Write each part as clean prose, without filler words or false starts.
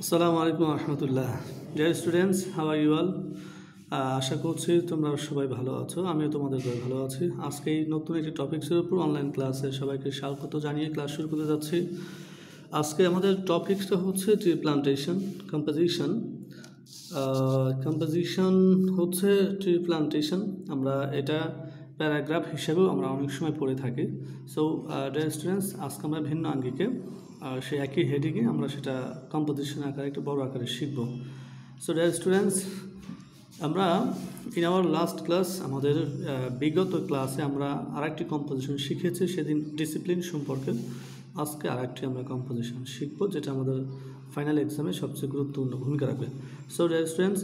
আসসালামু আলাইকুম রহমতুল্লাহ। Dear students, how are you all? আশা করছি তোমরা সবাই ভালো আছো। আমিও তোমাদের ঘরে ভালো আছি। আজকে এই নতুন একটি টপিক্সের উপর অনলাইন ক্লাসে সবাইকে স্বাগত জানিয়ে ক্লাস শুরু করতে যাচ্ছি। আজকে আমাদের টপিক্সটা হচ্ছে ট্রি প্লান্টেশন কম্পোজিশন। কম্পোজিশন হচ্ছে ট্রি প্লান্টেশন। আমরা এটা প্যারাগ্রাফ হিসেবেও আমরা অনেক সময় পড়ে থাকি। সো ডিয়ার স্টুডেন্টস, আজকে আমরা ভিন্ন আঙ্গিকে সেই একই হেডিংয়ে আমরা সেটা কম্পোজিশন আকারে একটু বড় আকারে শিখব। সো ডিয়ার স্টুডেন্টস, আমরা ইন আওয়ার লাস্ট ক্লাস আমাদের বিগত ক্লাসে আমরা আরেকটি কম্পোজিশন শিখেছি, সেদিন ডিসিপ্লিন সম্পর্কে। আজকে আরেকটি আমরা কম্পোজিশন শিখব, যেটা আমাদের ফাইনাল এক্সামে সবচেয়ে গুরুত্বপূর্ণ ভূমিকা রাখবে। সো ডিয়ার স্টুডেন্টস,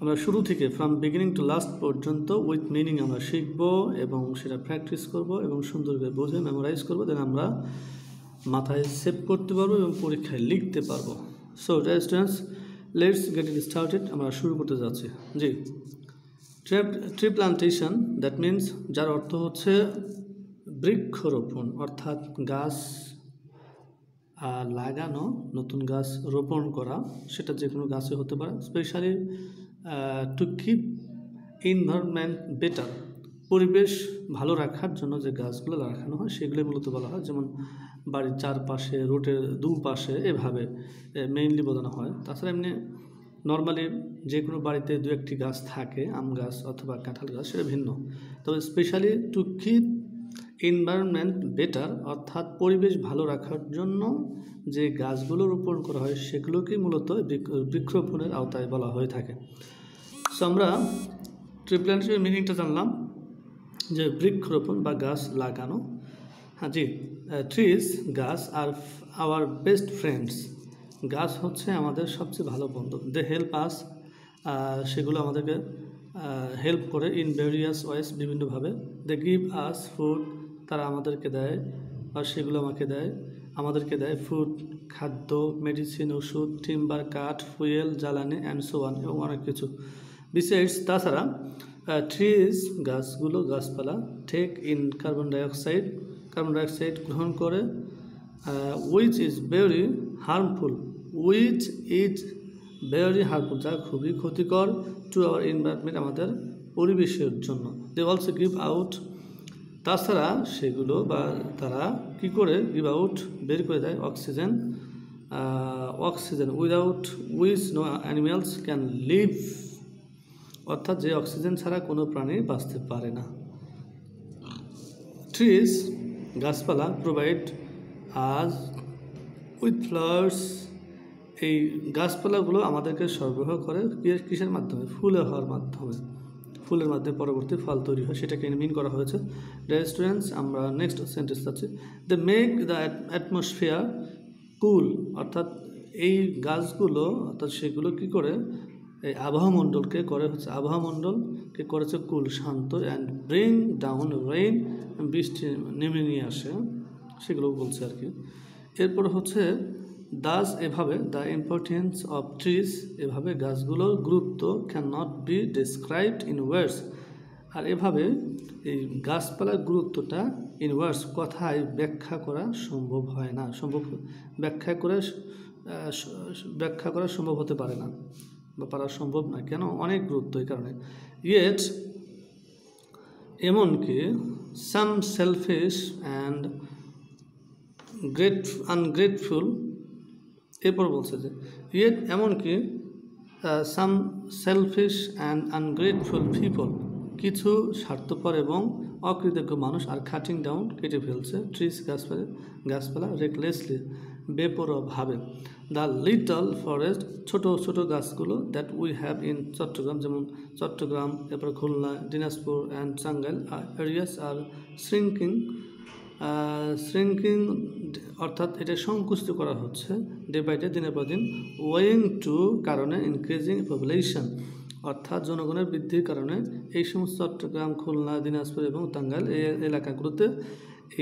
আমরা শুরু থেকে ফ্রম বিগিনিং টু লাস্ট পর্যন্ত উইথ মিনিং আমরা শিখব এবং সেটা প্র্যাকটিস করব এবং সুন্দর করে বুঝে মেমোরাইজ করবো, দেন আমরা মাথায় সেভ করতে পারবো এবং পরীক্ষায় লিখতে পারবো। So dear students, let's get it started. আমরা শুরু করতে যাচ্ছি। জি, ট্রি প্লান্টেশন, দ্যাট মিনস, যার অর্থ হচ্ছে বৃক্ষরোপণ, অর্থাৎ গাছ লাগানো, নতুন গাছ রোপণ করা। সেটা যে কোনো গাছে হতে পারে। Specially to keep environment better, পরিবেশ ভালো রাখার জন্য যে গাছগুলো লাগানো হয় সেগুলো মূলত বলা হয়। যেমন বাড়ির চারপাশে, রোডের দুপাশে, এভাবে মেইনলি বোঝানো হয়। তাছাড়া এমনি নর্মালি যে কোনো বাড়িতে দু একটি গাছ থাকে, আম গাছ অথবা কাঁঠাল গাছ, সেটা ভিন্ন। তবে specially to keep environment better, অর্থাৎ পরিবেশ ভালো রাখার জন্য যে গাছগুলো রোপণ করা হয় সেগুলোকেই মূলত বৃক্ষরোপণের আওতায় বলা হয়ে থাকে। সো আমরা ট্রি প্লান্টেশনের মিনিংটা জানলাম, যে বৃক্ষরোপণ বা গাছ লাগানো। হ্যাঁ জি, ট্রিজ, গাছ, আর আওয়ার বেস্ট ফ্রেন্ডস, গাছ হচ্ছে আমাদের সবচেয়ে ভালো বন্ধু। দে হেল্প আস, সেগুলো আমাদেরকে হেল্প করে ইন ভেরিয়াস ওয়েস, বিভিন্নভাবে। দে গিভ আস ফুড, তারা আমাদেরকে দেয় বা সেগুলো আমাদেরকে দেয় ফুড, খাদ্য, মেডিসিন, ওষুধ, টিম্বার, কাঠ, ফুয়েল, জ্বালানি, অ্যান্ড সো অন, এবং অনেক কিছু। বিসাইডস, তাছাড়া ট্রিজ, গাছগুলো, গাছপালা, টেক ইন কার্বন ডাইঅক্সাইড গ্রহণ করে, উইচ ইজ ভেরি হার্মফুল, যা খুবই ক্ষতিকর, টু আওয়ার এনভায়রনমেন্ট, আমাদের পরিবেশের জন্য। দে অলসো গিভ আউট, তাছাড়া সেগুলো বা তারা কী করে গিভ আউট, বের করে দেয়, oxygen, without which no animals can live, অর্থাৎ যে অক্সিজেন ছাড়া কোনো প্রাণী বাঁচতে পারে না। ট্রিজ, গাছপালা, প্রোভাইড আজ উইথ ফ্লাওয়ার্স, এই গাছপালাগুলো আমাদেরকে সরবরাহ করে কিসের মাধ্যমে? ফুলে হওয়ার মাধ্যমে। ফুলের মাধ্যমে পরবর্তী ফল তৈরি হয়, সেটাকে মিন করা হয়েছে। ডিয়ার স্টুডেন্টস, আমরা নেক্সট সেন্টেন্স যাচ্ছি। দে মেক দ্য অ্যাটমসফিয়ার কুল, অর্থাৎ এই গাছগুলো, অর্থাৎ সেগুলো কী করে এই আবহাওয়ামণ্ডলকে করেছে কুল, শান্ত, অ্যান্ড ব্রিং ডাউন রেইন, বৃষ্টি নেমে নিয়ে আসে, সেগুলো বলছে আর কি। এরপর হচ্ছে দাস, এভাবে, দ্য ইম্পর্টেন্স অফ ট্রিজ, এভাবে গাছগুলোর গুরুত্ব can not be described in words, আর এভাবে এই গাছপালার গুরুত্বটা ইন ওয়ার্ডস, কথায় ব্যাখ্যা করা সম্ভব হয় না, ব্যাখ্যা করা সম্ভব হতে পারে না বা পারা সম্ভব না। কেন? অনেক গুরুত্ব এই কারণে। ইয়েট, এমনকি, সাম সেলফিশ অ্যান্ড আনগ্রেটফুল, এরপর বলছে যে ইয়েট, এমনকি, সাম সেলফিশ অ্যান্ড আনগ্রেটফুল পিপল, কিছু স্বার্থপর এবং অকৃতজ্ঞ মানুষ, আর কাটিং ডাউন, কেটে ফেলছে, ট্রিজ, গাছপালা, রেকলেসলি, বেপরোয়াভাবে, দ্য লিটল ফরেস্ট, ছোট ছোট গাছগুলো, that we have in Chattogram, যেমন চট্টগ্রাম, এরপর খুলনা, দিনাজপুর অ্যান্ড টাঙ্গাইল এরিয়াস আর শ্রিঙ্কিং, অর্থাৎ এটা সংকুচিত করা হচ্ছে, ডে বাই ডে, দিনের পর দিন, ওয়িং টু, কারণে, ইনক্রিজিং পপুলেশন, অর্থাৎ জনগণের বৃদ্ধির কারণে এই সমস্ত চট্টগ্রাম, খুলনা, দিনাজপুর এবং টাঙ্গাইল এই এলাকাগুলোতে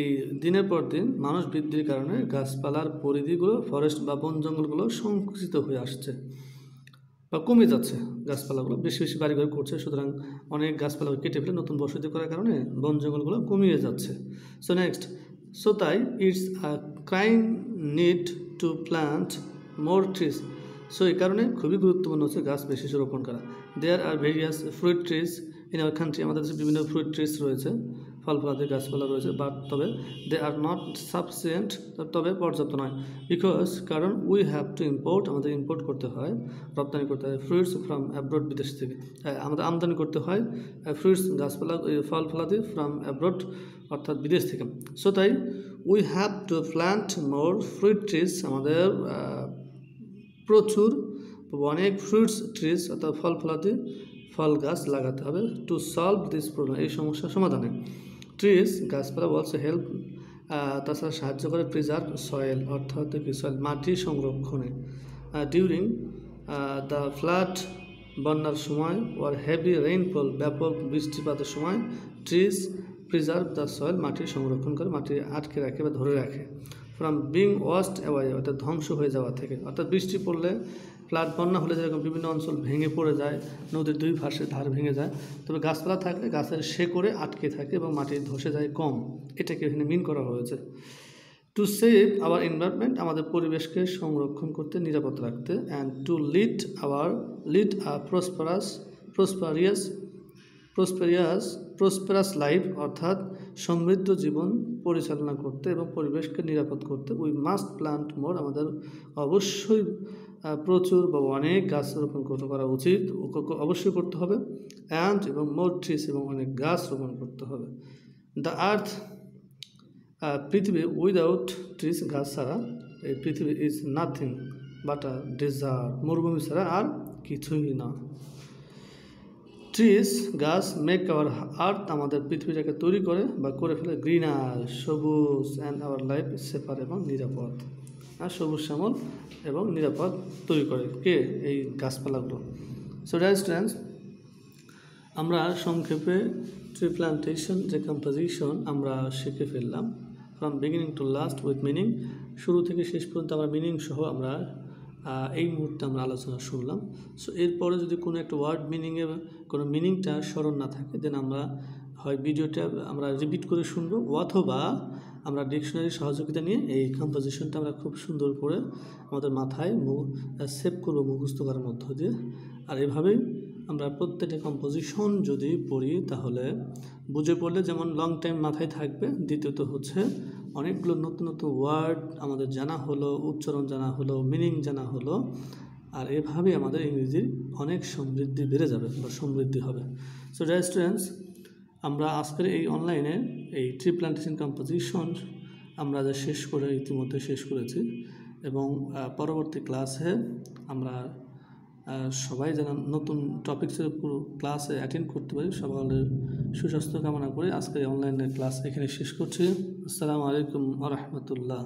এই দিনের পর দিন মানুষ বৃদ্ধির কারণে গাছপালার পরিধিগুলো, ফরেস্ট বা বন জঙ্গলগুলো সংকুচিত হয়ে আসছে বা কমে যাচ্ছে। গাছপালাগুলো বেশি বেশি বাড়িঘর করছে, সুতরাং অনেক গাছপালা কেটে ফেলে নতুন বসতি করার কারণে বন জঙ্গলগুলো কমিয়ে যাচ্ছে। সো নেক্সট, সো তাই it's a crying need to plant more trees, so এই কারণে খুবই গুরুত্বপূর্ণ হচ্ছে গাছ বেশি রোপণ করা। There are various fruit trees in our country, আমাদের দেশে বিভিন্ন ফ্রুট ট্রিজ রয়েছে, ফল ফলাদি গাছপালা রয়েছে, বাট তবে দে আর নট সাফিসিয়েন্ট, তবে পর্যাপ্ত নয়। বিকজ কারণ উই হ্যাভ টু ইম্পোর্ট, আমাদের ইম্পোর্ট করতে হয়, রপ্তানি করতে হয়, ফ্রুটস ফ্রম অ্যাব্রোড, বিদেশ থেকে আমাদের আমদানি করতে হয় ফ্রুটস গাছপালা ফল ফলাদি ফ্রম অ্যাব্রোড, অর্থাৎ বিদেশ থেকে। সো তাই we have to plant more fruit trees, আমাদের প্রচুর অনেক ফ্রুটস ট্রিজ অর্থাৎ ফল ফলাদি ফল গাছ লাগাতে হবে টু সলভ দিস প্রবলেম, এই সমস্যার সমাধানে। ট্রিজ গাছপালা অলসো হেল্প, তাছাড়া সাহায্য করে প্রিজার্ভ সয়েল, অর্থাৎ কি সয়েল মাটি সংরক্ষণে, ডিউরিং দ্য ফ্লাড, বন্যার সময়, ওর হেভি রেইনফল, ব্যাপক বৃষ্টিপাতের সময় ট্রিজ প্রিজার্ভ দ্য সয়েল, মাটি সংরক্ষণ করে, মাটি আটকে রাখে বা ধরে রাখে, ফ্রম বিং ওয়াস্ট অ্যাওয়ে, অর্থাৎ ধ্বংস হয়ে যাওয়া থেকে। অর্থাৎ বৃষ্টি পড়লে, ফ্লাড বন্যা হলে যেরকম বিভিন্ন অঞ্চল ভেঙে পড়ে যায়, নদীর দুই পাশে ধার ভেঙে যায়, তবে গাছপালা থাকলে গাছের শেকড়ে আটকে থাকে এবং মাটি ধসে যায় কম, এটাকে এখানে মিন করা হয়েছে। টু সেভ আওয়ার এনভায়রনমেন্ট, আমাদের পরিবেশকে সংরক্ষণ করতে, নিরাপদ রাখতে, and to lead a prosperous life, অর্থাৎ সমৃদ্ধ জীবন পরিচালনা করতে এবং পরিবেশকে নিরাপদ করতে, উই মাস্ট প্ল্যান্ট মোর, আমাদের অবশ্যই প্রচুর বা অনেক গাছ রোপণ করা উচিত, অবশ্যই করতে হবে, অ্যান্ড এবং মোর ট্রিজ, এবং অনেক গাছ রোপণ করতে হবে। দ্য আর্থ, পৃথিবী, উইদাউট ট্রিজ, গাছ ছাড়া এই পৃথিবী is nothing but a desert, মরুভূমি ছাড়া আর কিছুই না। ট্রিজ গাছ মেক আওয়ার আর্থ, আমাদের পৃথিবীটাকে তৈরি করে বা করে ফেলে গ্রিনার, সবুজ, অ্যান্ড আওয়ার লাইফ সেফার, এবং নিরাপদ, আর সবুজ শ্যামল এবং নিরাপদ তৈরি করে কে, এই গাছপালাগুলো। সো ডিয়ার স্টুডেন্টস, আমরা সংক্ষেপে ট্রি প্ল্যান্টেশন যে কম্পোজিশন আমরা শিখে ফেললাম, from beginning to last with meaning, শুরু থেকে শেষ পর্যন্ত আমরা মিনিং সহ আমরা এই মুহূর্তে আমরা আলোচনা শুনলাম। সো এরপরে যদি কোনো একটা ওয়ার্ড মিনিংয়ে কোনো মিনিংটা স্মরণ না থাকে, দেন আমরা হয় ভিডিওটা আমরা রিপিট করে শুনবো, অথবা আমরা ডিকশনারির সহযোগিতা নিয়ে এই কম্পোজিশনটা আমরা খুব সুন্দর করে আমাদের মাথায় সেভ করবো মুখস্থ করার মধ্য দিয়ে। আর এভাবেই আমরা প্রত্যেকটা কম্পোজিশন যদি পড়ি তাহলে বুঝে পড়লে যেমন লং টাইম মাথায় থাকবে, দ্বিতীয়ত হচ্ছে অনেকগুলো নতুন নতুন ওয়ার্ড আমাদের জানা হলো, উচ্চারণ জানা হলো, মিনিং জানা হলো, আর এভাবে আমাদের ইংরেজির অনেক সমৃদ্ধি বেড়ে যাবে বা সমৃদ্ধি হবে। সো ডিয়ার স্টুডেন্টস, আমরা আজকের এই অনলাইনে এই ট্রি প্ল্যান্টেশন কম্পোজিশন আমরা যা ইতিমধ্যে শেষ করেছি, এবং পরবর্তী ক্লাসে আমরা সবাই যেন নতুন টপিক্সের পুরো ক্লাসে অ্যাটেন্ড করতে পারি, সবার সুস্বাস্থ্য কামনা করে আজকের অনলাইনের ক্লাস এখানে শেষ করছি। আসসালামু আলাইকুম ওয়া রাহমাতুল্লাহ।